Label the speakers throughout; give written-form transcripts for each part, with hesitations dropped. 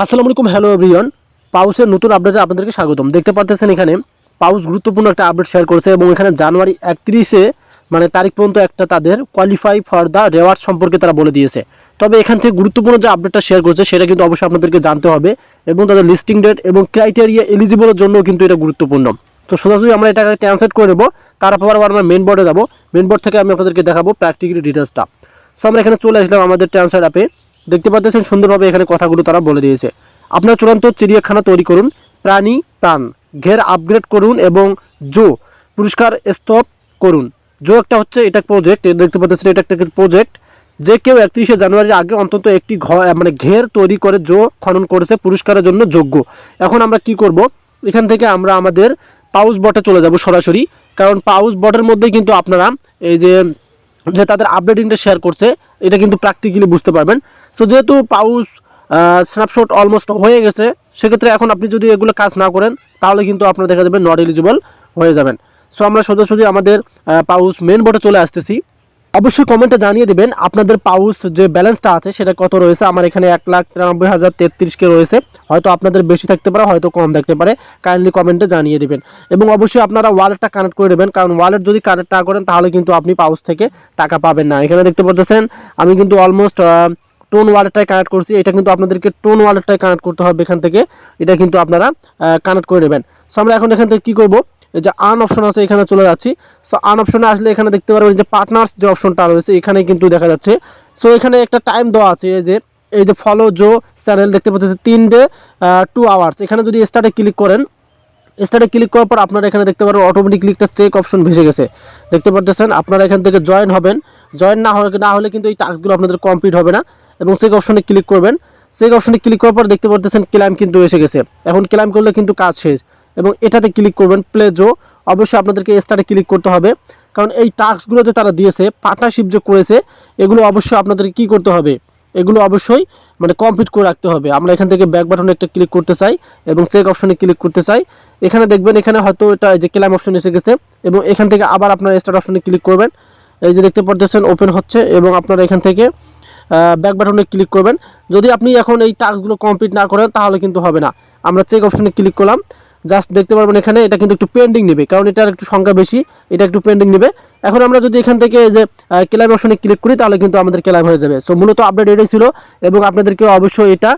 Speaker 1: আসসালামু আলাইকুম, hello everyone. পাউসের নতুন আপডেটে আপনাদেরকে স্বাগতম। দেখতে পাচ্ছেন এখানে পাউস গুরুত্বপূর্ণ একটা আপডেট শেয়ার করেছে এবং এখানে জানুয়ারি 31 মানে তারিখ পর্যন্ত একটা তাদের কোয়ালিফাই ফর দ্য রেওয়ার্ড সম্পর্কে তারা বলে দিয়েছে। তবে এখান থেকে গুরুত্বপূর্ণ যে আপডেটটা শেয়ার করেছে সেটা কিন্তু অবশ্যই আপনাদেরকে জানতে হবে এবং তাদের লিস্টিং ডেট এবং ক্রাইটেরিয়া এলিজিবলের জন্য কিন্তু এটা গুরুত্বপূর্ণ। তো সোজাসুজি আমরা এটাকে ট্রান্সলেট করে দেবো, তারপর আবার আমরা মেন বোর্ডে যাবো। মেন বোর্ড থেকে আমি আপনাদেরকে দেখাবো প্র্যাকটিক্যালি ডিটেলসটা। সো আমরা এখানে চলে আসলাম আমাদের ট্রান্সলেট অ্যাপে। দেখতে পাচ্ছেন সুন্দরভাবে এখানে কথাগুলো তারা বলে দিয়েছে। আপনার চূড়ান্ত চিড়িয়াখানা তৈরি করুন, প্রাণী প্রাণ ঘের আপগ্রেড করুন এবং জো পুরস্কার স্তব করুন। জো একটা হচ্ছে এটা প্রজেক্ট, দেখতে পাচ্ছেন এটা একটা প্রজেক্ট। যে কেউ 31 জানুয়ারির আগে অন্তত একটি ঘের তৈরি করে জো খনন করেছে পুরস্কারের জন্য যোগ্য। এখন আমরা কি করব, এখান থেকে আমরা আমাদের পাউস বটে চলে যাব সরাসরি, কারণ পাউস বটের মধ্যে কিন্তু আপনারা এই যে যে তাদের আপডেটিংটা শেয়ার করছে এটা কিন্তু প্র্যাকটিক্যালি বুঝতে পারবেন। সো যেহেতু পাউস স্ন্যাপশট অলমোস্ট হয়ে গেছে, সেক্ষেত্রে এখন আপনি যদি এগুলো কাজ না করেন তাহলে কিন্তু আপনার দেখা যাবে নট এলিজিবল হয়ে যাবেন। সো আমরা সোজাসুজি আমাদের পাউস মেন বোর্ডে চলে আসতেছি। অবশ্যই কমেন্টে জানিয়ে দেবেন আপনাদের পাউস যে ব্যালেন্সটা আছে সেটা কত রয়েছে। আমার এখানে 1,93,033 রয়েছে, হয়তো আপনাদের বেশি থাকতে পারে, হয়তো কম থাকতে পারে। কাইন্ডলি কমেন্টে জানিয়ে দেবেন এবং অবশ্যই আপনারা ওয়ালেটটা কানেক্ট করে দেবেন, কারণ ওয়ালেট যদি কানেক্ট না করেন তাহলে কিন্তু আপনি পাউস থেকে টাকা পাবেন না। এখানে দেখতে পাচ্ছেন আমি কিন্তু অলমোস্ট টোন ওয়ালেটটাই কানেক্ট করছি। এটা কিন্তু আপনাদেরকে টোন ওয়ালেটটাই কানেক্ট করতে হবে এখান থেকে, এটা কিন্তু আপনারা কানেক্ট করে নেবেন। সো আমরা এখন এখান থেকে কী করবো, এই যে আর্ন অপশন আছে এখানে চলে যাচ্ছি। সো আর্ন অপশনে আসলে এখানে দেখতে পারবেন যে পার্টনার্স যে অপশনটা রয়েছে এখানে কিন্তু দেখা যাচ্ছে। সো এখানে একটা টাইম দেওয়া আছে, এই যে ফলো জো চ্যানেল দেখতে পাচ্ছেন 3 hours। এখানে যদি স্টার্টে ক্লিক করেন, স্টার্টে ক্লিক করার পর আপনারা এখানে দেখতে পারবেন অটোমেটিকলি একটা চেক অপশন ভেসে গেছে। দেখতে পাচ্ছেন আপনারা এখান থেকে জয়েন হবেন। জয়েন না হলে কিন্তু এই টাস্কগুলো আপনাদের কমপ্লিট হবে না এবং চেক অপশনে ক্লিক করবেন। চেক অপশনে ক্লিক করার পর দেখতে পাচ্ছেন ক্লাইম কিন্তু এসে গেছে। এখন ক্লাইম করলে কিন্তু কাজ শেষ এবং এটাতে ক্লিক করবেন প্লে জো। অবশ্যই আপনাদেরকে স্টার্টে ক্লিক করতে হবে, কারণ এই টাস্কগুলো যে তারা দিয়েছে, পার্টনারশিপ যে করেছে, এগুলো অবশ্যই আপনাদেরকে কী করতে হবে, এগুলো অবশ্যই কমপ্লিট করে রাখতে হবে। আমরা এখান থেকে ব্যাক বাটনে একটা ক্লিক করতে চাই এবং চেক অপশনে ক্লিক করতে চাই। এখানে দেখবেন এখানে হয়তো এটা যে ক্লাইম অপশন এসে গেছে এবং এখান থেকে আবার আপনারা স্টার্ট অপশনে ক্লিক করবেন। এই যে দেখতে পাচ্ছেন ওপেন হচ্ছে এবং আপনারা এখান থেকে ব্যাক বাটনে ক্লিক করবেন। যদি আপনি এখন এই টাস্কগুলো কমপ্লিট না করেন তাহলে কিন্তু হবে না। আমরা চেক অপশনে ক্লিক করলাম, জাস্ট দেখতে পারবেন এখানে এটা কিন্তু একটু পেন্ডিং নেবে, কারণ এটার একটু সংখ্যা বেশি, এটা একটু পেন্ডিং নেবে। এখন আমরা যদি এখান থেকে যে ক্লাইম অপশনে ক্লিক করি তাহলে কিন্তু আমাদের ক্লাইম হয়ে যাবে। সো মূলত আপডেট এটাই ছিল এবং আপনাদেরকে অবশ্যই এটা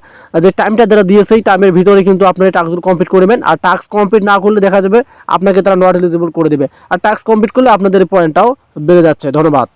Speaker 1: যে টাইমটা যারা দিয়েছে এই টাইমের ভিতরে কিন্তু আপনারা টাস্কগুলো কমপ্লিট করবেন। আর টাস্ক কমপ্লিট না করলে দেখা যাবে আপনাকে তারা নট এলিজিবল করে দেবে, আর টাস্ক কমপ্লিট করলে আপনাদের পয়েন্টটাও বেড়ে যাচ্ছে। ধন্যবাদ।